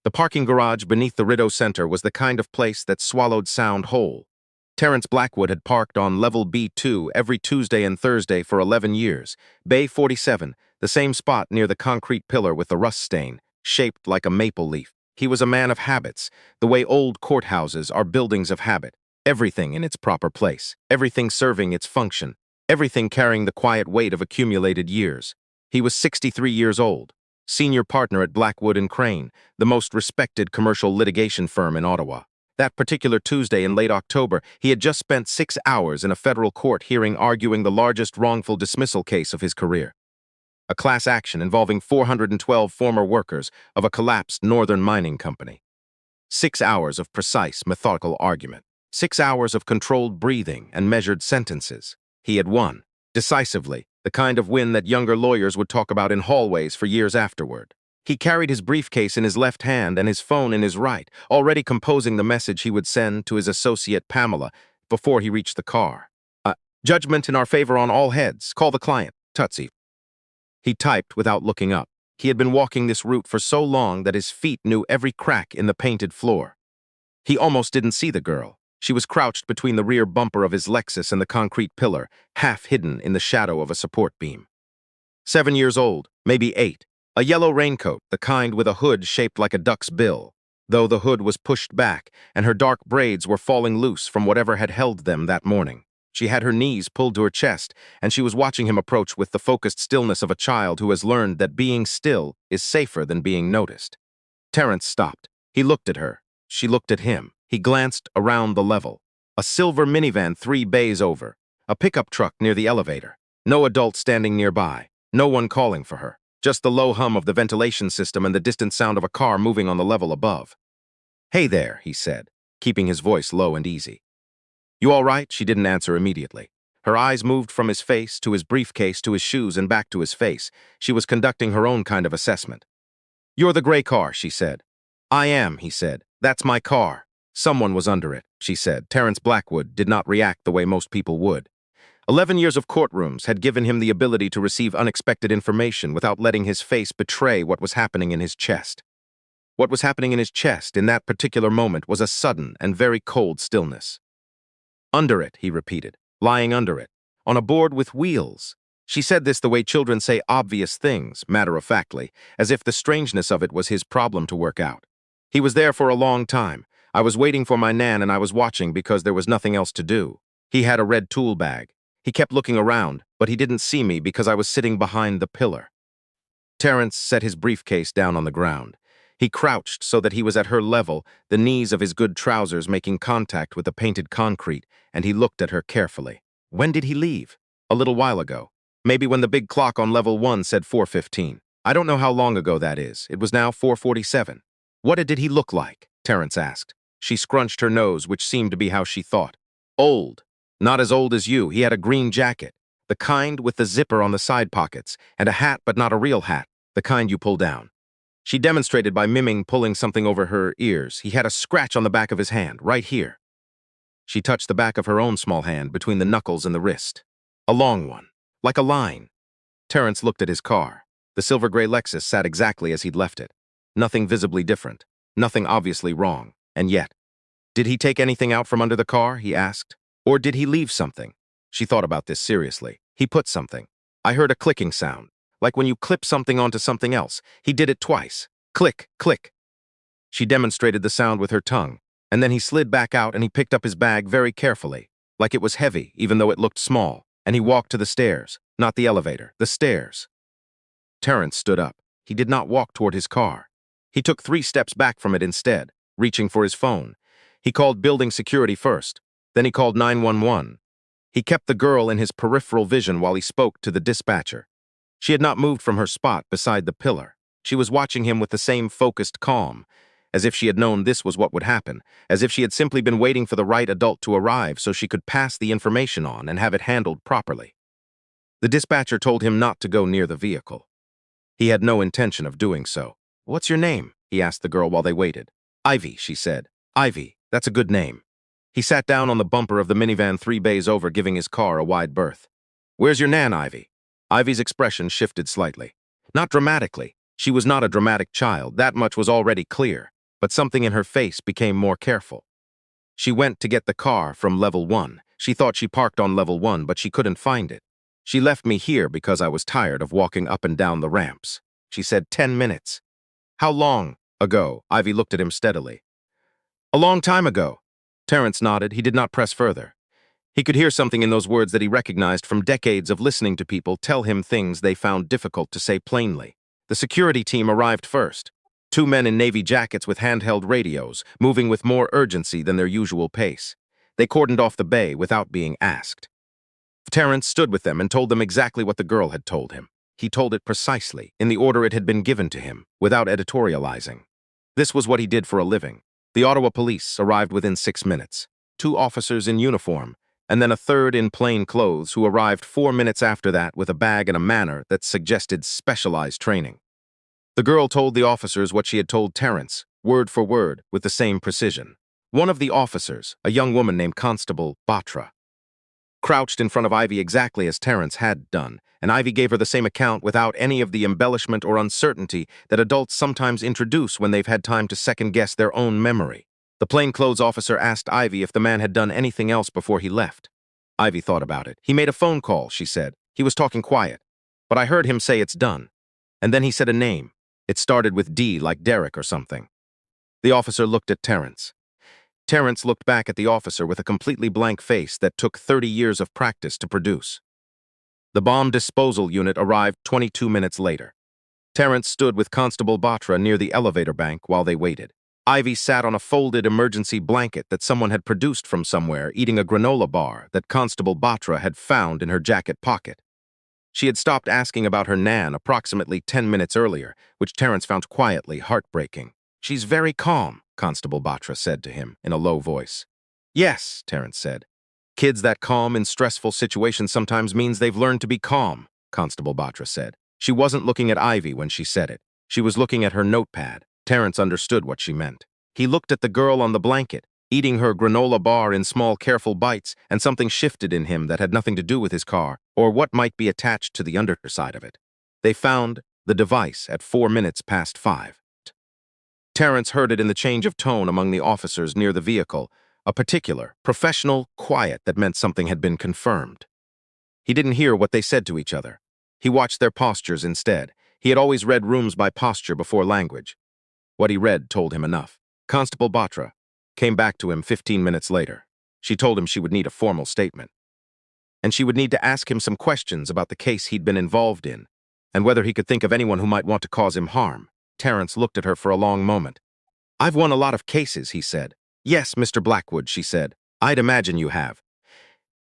The parking garage beneath the Rideau Center was the kind of place that swallowed sound whole. Terrence Blackwood had parked on level B2 every Tuesday and Thursday for 11 years. Bay 47, the same spot near the concrete pillar with the rust stain, shaped like a maple leaf. He was a man of habits, the way old courthouses are buildings of habit. Everything in its proper place, everything serving its function, everything carrying the quiet weight of accumulated years. He was 63 years old, senior partner at Blackwood and Crane, the most respected commercial litigation firm in Ottawa. That particular Tuesday in late October, he had just spent 6 hours in a federal court hearing arguing the largest wrongful dismissal case of his career. A class action involving 412 former workers of a collapsed northern mining company. 6 hours of precise, methodical argument. 6 hours of controlled breathing and measured sentences. He had won, decisively, the kind of win that younger lawyers would talk about in hallways for years afterward. He carried his briefcase in his left hand and his phone in his right, already composing the message he would send to his associate Pamela before he reached the car. Judgment in our favor on all heads. Call the client. Tutsi. He typed without looking up. He had been walking this route for so long that his feet knew every crack in the painted floor. He almost didn't see the girl. She was crouched between the rear bumper of his Lexus and the concrete pillar, half hidden in the shadow of a support beam. 7 years old, maybe 8. A yellow raincoat, the kind with a hood shaped like a duck's bill, though the hood was pushed back and her dark braids were falling loose from whatever had held them that morning. She had her knees pulled to her chest, and she was watching him approach with the focused stillness of a child who has learned that being still is safer than being noticed. Terrence stopped. He looked at her. She looked at him. He glanced around the level. A silver minivan 3 bays over. A pickup truck near the elevator. No adult standing nearby. No one calling for her. Just the low hum of the ventilation system and the distant sound of a car moving on the level above. "Hey there," he said, keeping his voice low and easy. "You all right?" She didn't answer immediately. Her eyes moved from his face to his briefcase to his shoes and back to his face. She was conducting her own kind of assessment. "You're the gray car," she said. "I am," he said. "That's my car." "Someone was under it," she said. Terrence Blackwood did not react the way most people would. 11 years of courtrooms had given him the ability to receive unexpected information without letting his face betray what was happening in his chest. What was happening in his chest in that particular moment was a sudden and very cold stillness. "Under it," he repeated, "lying under it, on a board with wheels." She said this the way children say obvious things, matter-of-factly, as if the strangeness of it was his problem to work out. "He was there for a long time. I was waiting for my nan and I was watching because there was nothing else to do. He had a red tool bag. He kept looking around, but he didn't see me because I was sitting behind the pillar." Terrence set his briefcase down on the ground. He crouched so that he was at her level, the knees of his good trousers making contact with the painted concrete, and he looked at her carefully. "When did he leave?" "A little while ago. Maybe when the big clock on level 1 said 4:15. I don't know how long ago that is. It was now 4:47. "What did he look like?" Terrence asked. She scrunched her nose, which seemed to be how she thought. "Old. Not as old as you. He had a green jacket, the kind with the zipper on the side pockets, and a hat but not a real hat, the kind you pull down." She demonstrated by miming pulling something over her ears. "He had a scratch on the back of his hand, right here." She touched the back of her own small hand between the knuckles and the wrist. "A long one, like a line." Terrence looked at his car. The silver-gray Lexus sat exactly as he'd left it. Nothing visibly different, nothing obviously wrong, and yet. "Did he take anything out from under the car?" he asked. "Or did he leave something?" She thought about this seriously. "He put something. I heard a clicking sound, like when you clip something onto something else. He did it twice. Click, click." She demonstrated the sound with her tongue, and then he slid back out and he picked up his bag very carefully, like it was heavy, even though it looked small, and he walked to the stairs, not the elevator, the stairs. Terrence stood up. He did not walk toward his car. He took 3 steps back from it instead, reaching for his phone. He called building security first. Then he called 911. He kept the girl in his peripheral vision while he spoke to the dispatcher. She had not moved from her spot beside the pillar. She was watching him with the same focused calm, as if she had known this was what would happen, as if she had simply been waiting for the right adult to arrive so she could pass the information on and have it handled properly. The dispatcher told him not to go near the vehicle. He had no intention of doing so. "What's your name?" he asked the girl while they waited. "Ivy," she said. "Ivy, that's a good name." He sat down on the bumper of the minivan 3 bays over, giving his car a wide berth. "Where's your nan, Ivy?" Ivy's expression shifted slightly. Not dramatically. She was not a dramatic child, that much was already clear. but something in her face became more careful. She went to get the car from level 1. She thought she parked on level 1, but she couldn't find it. She left me here because I was tired of walking up and down the ramps. She said 10 minutes. How long ago? Ivy looked at him steadily. A long time ago. Terrence nodded. He did not press further. He could hear something in those words that he recognized from decades of listening to people tell him things they found difficult to say plainly. The security team arrived first. 2 men in navy jackets with handheld radios, moving with more urgency than their usual pace. They cordoned off the bay without being asked. Terrence stood with them and told them exactly what the girl had told him. He told it precisely, in the order it had been given to him, without editorializing. This was what he did for a living. The Ottawa police arrived within 6 minutes. 2 officers in uniform, and then a third in plain clothes who arrived 4 minutes after that with a bag and a manner that suggested specialized training. The girl told the officers what she had told Terrence, word for word, with the same precision. One of the officers, a young woman named Constable Batra, crouched in front of Ivy exactly as Terrence had done, and Ivy gave her the same account without any of the embellishment or uncertainty that adults sometimes introduce when they've had time to second-guess their own memory. The plainclothes officer asked Ivy if the man had done anything else before he left. Ivy thought about it. He made a phone call, she said. He was talking quiet. But I heard him say it's done. And then he said a name. It started with D, like Derek or something. The officer looked at Terrence. Terrence looked back at the officer with a completely blank face that took 30 years of practice to produce. The bomb disposal unit arrived 22 minutes later. Terrence stood with Constable Batra near the elevator bank while they waited. Ivy sat on a folded emergency blanket that someone had produced from somewhere, eating a granola bar that Constable Batra had found in her jacket pocket. She had stopped asking about her Nan approximately 10 minutes earlier, which Terrence found quietly heartbreaking. She's very calm, Constable Batra said to him in a low voice. Yes, Terrence said. Kids that calm in stressful situations sometimes means they've learned to be calm, Constable Batra said. She wasn't looking at Ivy when she said it. She was looking at her notepad. Terrence understood what she meant. He looked at the girl on the blanket, eating her granola bar in small, careful bites, and something shifted in him that had nothing to do with his car or what might be attached to the underside of it. They found the device at 4 minutes past 5. Terrence heard it in the change of tone among the officers near the vehicle, a particular, professional quiet that meant something had been confirmed. He didn't hear what they said to each other. He watched their postures instead. He had always read rooms by posture before language. What he read told him enough. Constable Batra came back to him 15 minutes later. She told him she would need a formal statement. And she would need to ask him some questions about the case he'd been involved in, and whether he could think of anyone who might want to cause him harm. Terrence looked at her for a long moment. I've won a lot of cases, he said. Yes, Mr. Blackwood, she said. I'd imagine you have.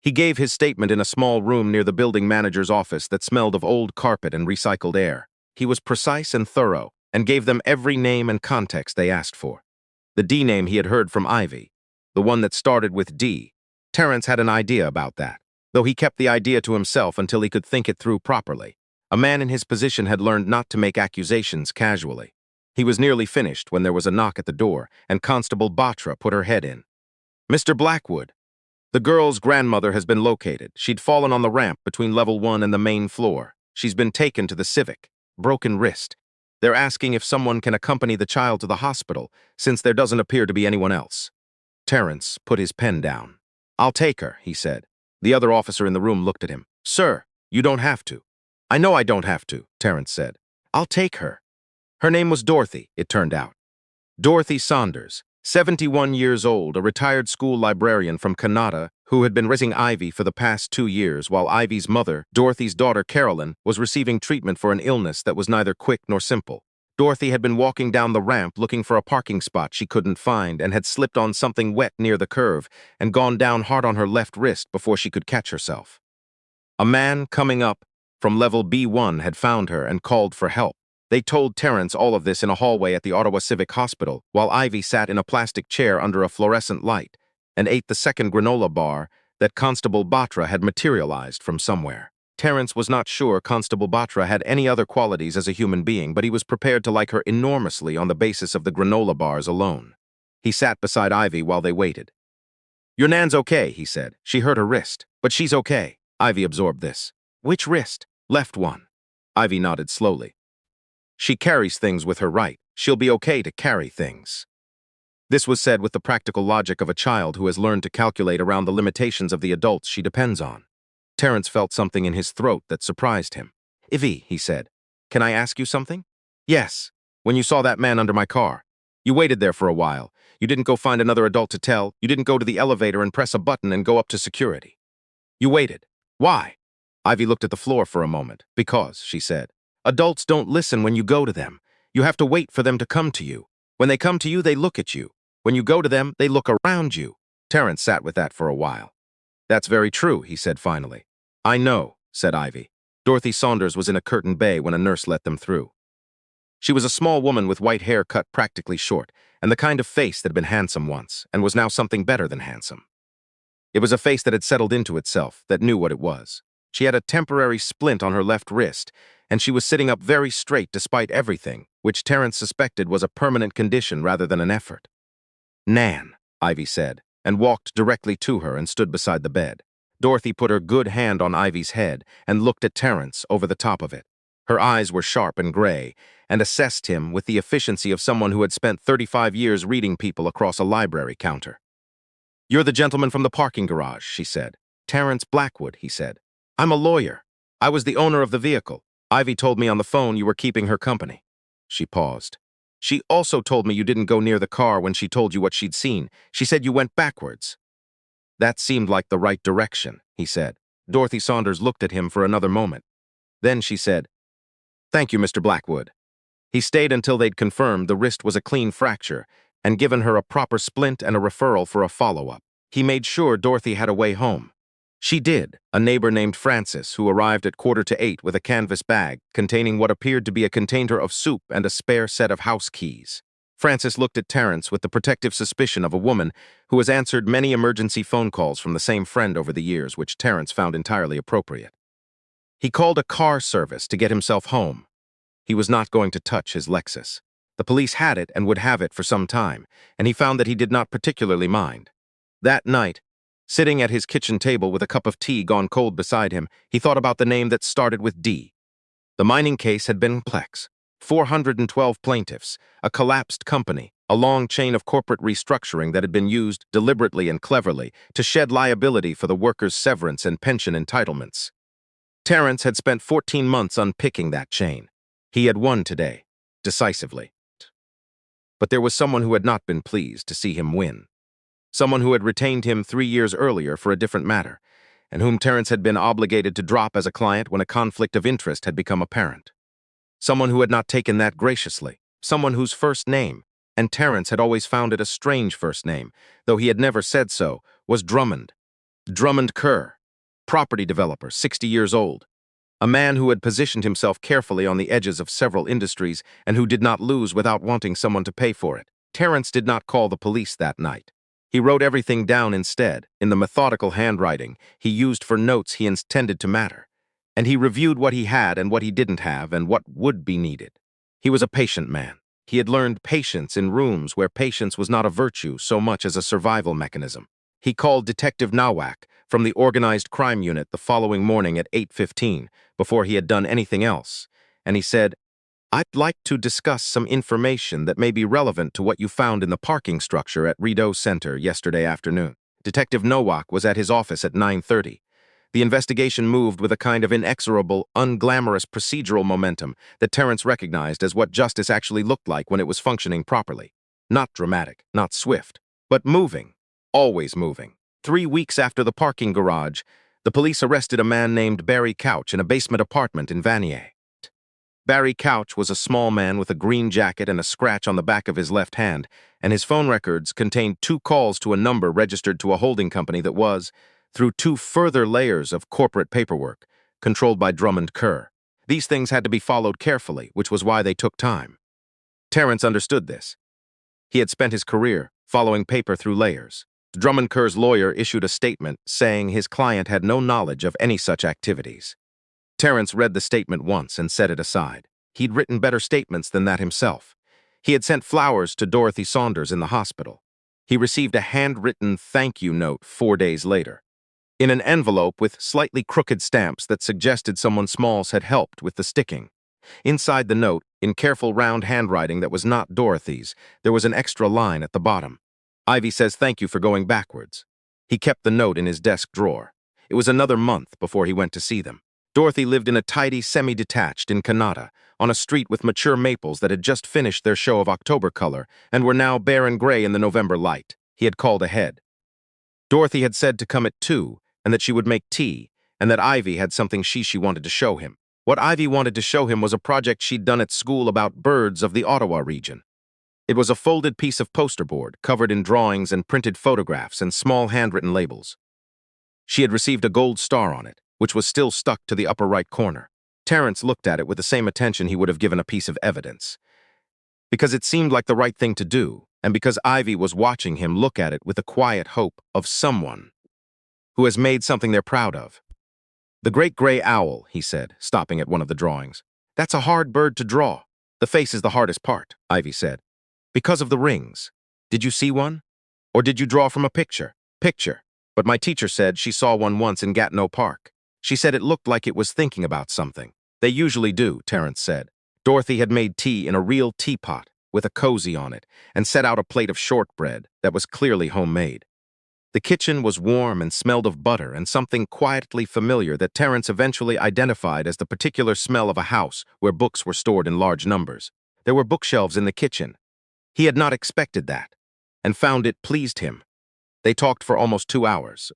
He gave his statement in a small room near the building manager's office that smelled of old carpet and recycled air. He was precise and thorough, and gave them every name and context they asked for. The D name he had heard from Ivy, the one that started with D. Terrence had an idea about that, though he kept the idea to himself until he could think it through properly. A man in his position had learned not to make accusations casually. He was nearly finished when there was a knock at the door, and Constable Batra put her head in. Mr. Blackwood. The girl's grandmother has been located. She'd fallen on the ramp between level 1 and the main floor. She's been taken to the Civic. Broken wrist. They're asking if someone can accompany the child to the hospital, since there doesn't appear to be anyone else. Terrence put his pen down. I'll take her, he said. The other officer in the room looked at him. Sir, you don't have to. I know I don't have to, Terrence said. I'll take her. Her name was Dorothy, it turned out. Dorothy Saunders, 71 years old, a retired school librarian from Canada who had been raising Ivy for the past 2 years while Ivy's mother, Dorothy's daughter Carolyn, was receiving treatment for an illness that was neither quick nor simple. Dorothy had been walking down the ramp looking for a parking spot she couldn't find and had slipped on something wet near the curve and gone down hard on her left wrist before she could catch herself. A man coming up from level B1 had found her and called for help. They told Terrence all of this in a hallway at the Ottawa Civic Hospital while Ivy sat in a plastic chair under a fluorescent light and ate the second granola bar that Constable Batra had materialized from somewhere. Terrence was not sure Constable Batra had any other qualities as a human being, but he was prepared to like her enormously on the basis of the granola bars alone. He sat beside Ivy while they waited. Your Nan's okay, he said. She hurt her wrist, but she's okay. Ivy absorbed this. Which wrist? Left one. Ivy nodded slowly. She carries things with her right. She'll be okay to carry things. This was said with the practical logic of a child who has learned to calculate around the limitations of the adults she depends on. Terrence felt something in his throat that surprised him. "Ivy," he said, "can I ask you something?" "Yes. When you saw that man under my car, you waited there for a while. You didn't go find another adult to tell. You didn't go to the elevator and press a button and go up to security. You waited. Why?" Ivy looked at the floor for a moment. "Because," she said, "adults don't listen when you go to them. You have to wait for them to come to you. When they come to you, they look at you. When you go to them, they look around you." Terrence sat with that for a while. "That's very true," he said finally. "I know," said Ivy. Dorothy Saunders was in a curtained bay when a nurse let them through. She was a small woman with white hair cut practically short, and the kind of face that had been handsome once, and was now something better than handsome. It was a face that had settled into itself, that knew what it was. She had a temporary splint on her left wrist, and she was sitting up very straight despite everything, which Terrence suspected was a permanent condition rather than an effort. "Nan," Ivy said, and walked directly to her and stood beside the bed. Dorothy put her good hand on Ivy's head and looked at Terrence over the top of it. Her eyes were sharp and gray, and assessed him with the efficiency of someone who had spent 35 years reading people across a library counter. "You're the gentleman from the parking garage," she said. "Terrence Blackwood," he said. "I'm a lawyer. I was the owner of the vehicle. Ivy told me on the phone you were keeping her company." She paused. "She also told me you didn't go near the car when she told you what she'd seen. She said you went backwards." "That seemed like the right direction," he said. Dorothy Saunders looked at him for another moment. Then she said, "Thank you, Mr. Blackwood." He stayed until they'd confirmed the wrist was a clean fracture and given her a proper splint and a referral for a follow-up. He made sure Dorothy had a way home. She did. A neighbor named Francis, who arrived at 7:45 with a canvas bag containing what appeared to be a container of soup and a spare set of house keys. Francis looked at Terrence with the protective suspicion of a woman who has answered many emergency phone calls from the same friend over the years, which Terrence found entirely appropriate. He called a car service to get himself home. He was not going to touch his Lexus. The police had it and would have it for some time, and he found that he did not particularly mind. That night, sitting at his kitchen table with a cup of tea gone cold beside him, he thought about the name that started with D. The mining case had been complex. 412 plaintiffs, a collapsed company, a long chain of corporate restructuring that had been used deliberately and cleverly to shed liability for the workers' severance and pension entitlements. Terrence had spent 14 months unpicking that chain. He had won today, decisively. But there was someone who had not been pleased to see him win. Someone who had retained him 3 years earlier for a different matter, and whom Terrence had been obligated to drop as a client when a conflict of interest had become apparent. Someone who had not taken that graciously. Someone whose first name, and Terrence had always found it a strange first name, though he had never said so, was Drummond. Drummond Kerr, property developer, 60 years old. A man who had positioned himself carefully on the edges of several industries and who did not lose without wanting someone to pay for it. Terrence did not call the police that night. He wrote everything down instead, in the methodical handwriting he used for notes he intended to matter, and he reviewed what he had and what he didn't have and what would be needed. He was a patient man. He had learned patience in rooms where patience was not a virtue so much as a survival mechanism. He called Detective Nowak from the Organized Crime Unit the following morning at 8:15, before he had done anything else, and he said, "I'd like to discuss some information that may be relevant to what you found in the parking structure at Rideau Center yesterday afternoon." Detective Nowak was at his office at 9:30. The investigation moved with a kind of inexorable, unglamorous procedural momentum that Terrence recognized as what justice actually looked like when it was functioning properly. Not dramatic, not swift, but moving, always moving. 3 weeks after the parking garage, the police arrested a man named Barry Couch in a basement apartment in Vanier. Barry Couch was a small man with a green jacket and a scratch on the back of his left hand, and his phone records contained 2 calls to a number registered to a holding company that was, through 2 further layers of corporate paperwork, controlled by Drummond Kerr. These things had to be followed carefully, which was why they took time. Terrence understood this. He had spent his career following paper through layers. Drummond Kerr's lawyer issued a statement saying his client had no knowledge of any such activities. Terrence read the statement once and set it aside. He'd written better statements than that himself. He had sent flowers to Dorothy Saunders in the hospital. He received a handwritten thank you note 4 days later, in an envelope with slightly crooked stamps that suggested someone Smalls had helped with the sticking. Inside the note, In careful round handwriting that was not Dorothy's, there was an extra line at the bottom. Ivy says thank you for going backwards. He kept the note in his desk drawer. It was another month before he went to see them. Dorothy lived in a tidy semi-detached in Kanata, on a street with mature maples that had just finished their show of October color and were now bare and gray in the November light. He had called ahead. Dorothy had said to come at 2 and that she would make tea, and that Ivy had something she wanted to show him. What Ivy wanted to show him was a project she'd done at school about birds of the Ottawa region. It was a folded piece of poster board covered in drawings and printed photographs and small handwritten labels. She had received a gold star on it, which was still stuck to the upper right corner. Terence looked at it with the same attention he would have given a piece of evidence. Because it seemed like the right thing to do, and because Ivy was watching him look at it with the quiet hope of someone who has made something they're proud of. The great gray owl, he said, stopping at one of the drawings. That's a hard bird to draw. The face is the hardest part, Ivy said. Because of the rings. Did you see one? Or did you draw from a picture? Picture. But my teacher said she saw one once in Gatineau Park. She said it looked like it was thinking about something. They usually do, Terence said. Dorothy had made tea in a real teapot, with a cozy on it, and set out a plate of shortbread that was clearly homemade. The kitchen was warm and smelled of butter and something quietly familiar that Terence eventually identified as the particular smell of a house where books were stored in large numbers. There were bookshelves in the kitchen. He had not expected that, and found it pleased him. They talked for almost 2 hours.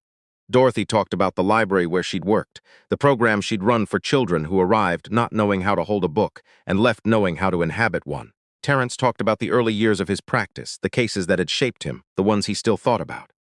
Dorothy talked about the library where she'd worked, the program she'd run for children who arrived not knowing how to hold a book and left knowing how to inhabit one. Terence talked about the early years of his practice, the cases that had shaped him, the ones he still thought about.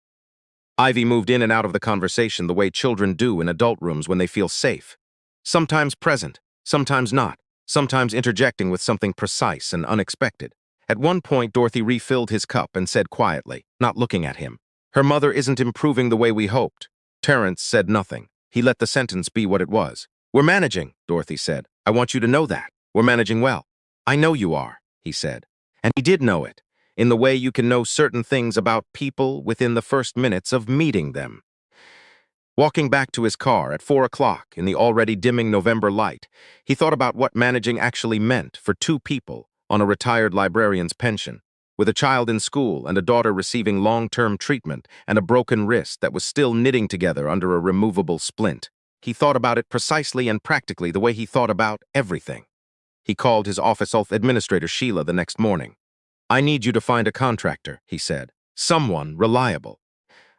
Ivy moved in and out of the conversation the way children do in adult rooms when they feel safe. Sometimes present, sometimes not, sometimes interjecting with something precise and unexpected. At one point, Dorothy refilled his cup and said quietly, not looking at him, "Her mother isn't improving the way we hoped." Terence said nothing. He let the sentence be what it was. "We're managing," Dorothy said. "I want you to know that. We're managing well." "I know you are," he said. And he did know it, in the way you can know certain things about people within the first minutes of meeting them. Walking back to his car at 4 o'clock in the already dimming November light, he thought about what managing actually meant for 2 people on a retired librarian's pension, with a child in school and a daughter receiving long-term treatment and a broken wrist that was still knitting together under a removable splint. He thought about it precisely and practically the way he thought about everything. He called his office administrator Sheila the next morning. "I need you to find a contractor," he said. "Someone reliable.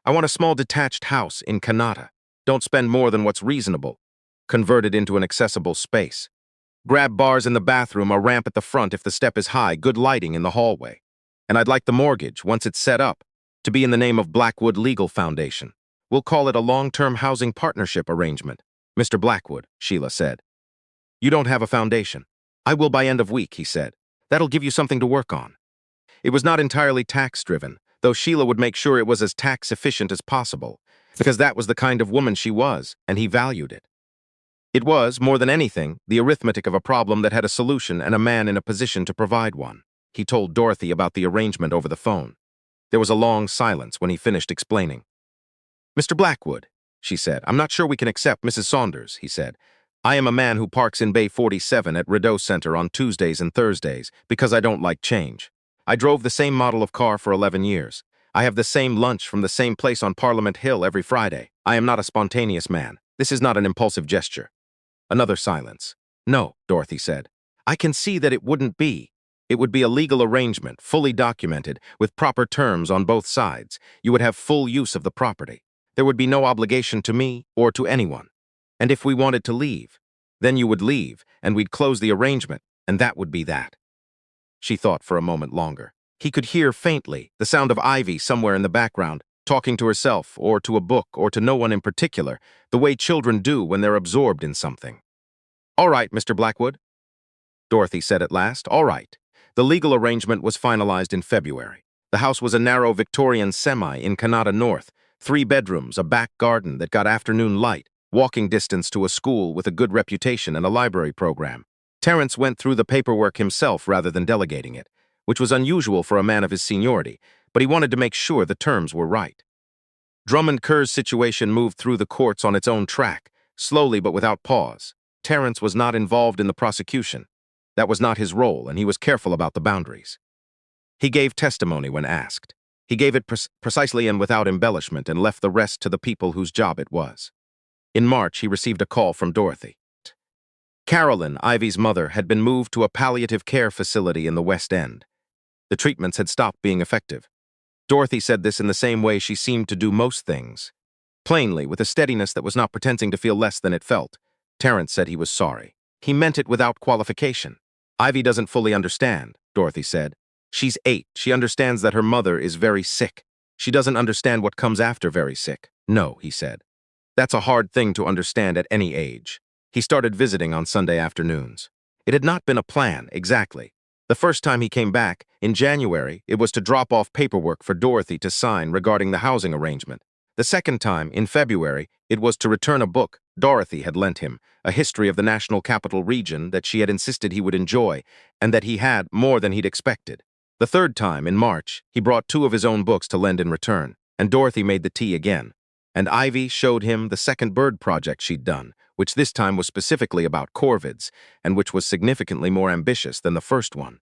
I want a small detached house in Kanata. Don't spend more than what's reasonable. Convert it into an accessible space. Grab bars in the bathroom, a ramp at the front if the step is high, good lighting in the hallway. And I'd like the mortgage, once it's set up, to be in the name of Blackwood Legal Foundation. We'll call it a long-term housing partnership arrangement." "Mr. Blackwood," Sheila said. "You don't have a foundation." "I will by end of week," he said. "That'll give you something to work on." It was not entirely tax-driven, though Sheila would make sure it was as tax-efficient as possible, because that was the kind of woman she was, and he valued it. It was, more than anything, the arithmetic of a problem that had a solution and a man in a position to provide one. He told Dorothy about the arrangement over the phone. There was a long silence when he finished explaining. "Mr. Blackwood," she said, "I'm not sure we can accept Mrs. Saunders," he said. "I am a man who parks in Bay 47 at Rideau Center on Tuesdays and Thursdays because I don't like change. I drove the same model of car for 11 years. I have the same lunch from the same place on Parliament Hill every Friday. I am not a spontaneous man. This is not an impulsive gesture." Another silence. "No," Dorothy said. "I can see that it wouldn't be. It would be a legal arrangement, fully documented, with proper terms on both sides. You would have full use of the property. There would be no obligation to me or to anyone. And if we wanted to leave, then you would leave, and we'd close the arrangement, and that would be that." She thought for a moment longer. He could hear faintly the sound of Ivy somewhere in the background, talking to herself or to a book or to no one in particular, the way children do when they're absorbed in something. "All right, Mr. Blackwood," Dorothy said at last. "All right." The legal arrangement was finalized in February. The house was a narrow Victorian semi in Kanata North, 3 bedrooms, a back garden that got afternoon light, walking distance to a school with a good reputation and a library program. Terence went through the paperwork himself rather than delegating it, which was unusual for a man of his seniority, but he wanted to make sure the terms were right. Drummond Kerr's situation moved through the courts on its own track, slowly but without pause. Terence was not involved in the prosecution. That was not his role, and he was careful about the boundaries. He gave testimony when asked. He gave it precisely and without embellishment and left the rest to the people whose job it was. In March, he received a call from Dorothy. Carolyn, Ivy's mother, had been moved to a palliative care facility in the West End. The treatments had stopped being effective. Dorothy said this in the same way she seemed to do most things. Plainly, with a steadiness that was not pretending to feel less than it felt. Terrence said he was sorry. He meant it without qualification. Ivy doesn't fully understand, Dorothy said. She's 8. She understands that her mother is very sick. She doesn't understand what comes after very sick. No, he said. That's a hard thing to understand at any age. He started visiting on Sunday afternoons. It had not been a plan, exactly. The first time he came back, in January, it was to drop off paperwork for Dorothy to sign regarding the housing arrangement. The second time, in February, it was to return a book Dorothy had lent him, a history of the National Capital Region that she had insisted he would enjoy, and that he had more than he'd expected. The third time, in March, he brought 2 of his own books to lend in return, and Dorothy made the tea again. And Ivy showed him the second bird project she'd done, which this time was specifically about corvids, and which was significantly more ambitious than the first one.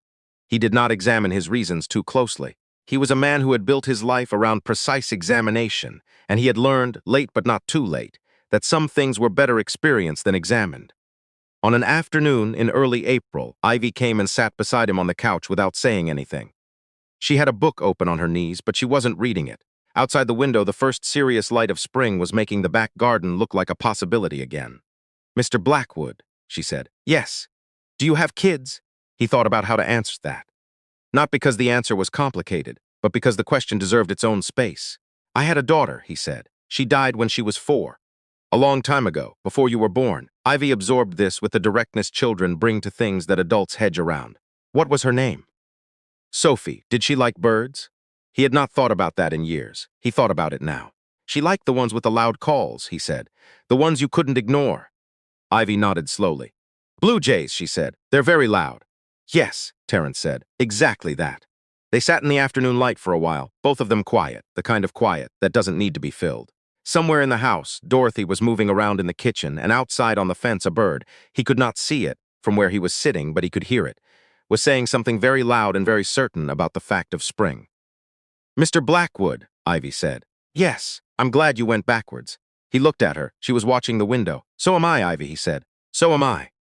He did not examine his reasons too closely. He was a man who had built his life around precise examination, and he had learned, late but not too late, that some things were better experienced than examined. On an afternoon in early April, Ivy came and sat beside him on the couch without saying anything. She had a book open on her knees, but she wasn't reading it. Outside the window, the first serious light of spring was making the back garden look like a possibility again. "Mr. Blackwood," she said. "Yes. Do you have kids?" He thought about how to answer that. Not because the answer was complicated, but because the question deserved its own space. "I had a daughter," he said. "She died when she was 4. A long time ago, before you were born." Ivy absorbed this with the directness children bring to things that adults hedge around. "What was her name?" "Sophie. Did she like birds?" He had not thought about that in years. He thought about it now. "She liked the ones with the loud calls," he said. "The ones you couldn't ignore." Ivy nodded slowly. "Blue jays," she said. "They're very loud." "Yes," Terrence said. "Exactly that." They sat in the afternoon light for a while, both of them quiet, the kind of quiet that doesn't need to be filled. Somewhere in the house, Dorothy was moving around in the kitchen, and outside on the fence a bird, he could not see it from where he was sitting, but he could hear it, was saying something very loud and very certain about the fact of spring. "Mr. Blackwood," Ivy said. "Yes, I'm glad you went backwards." He looked at her. She was watching the window. "So am I, Ivy," he said. "So am I."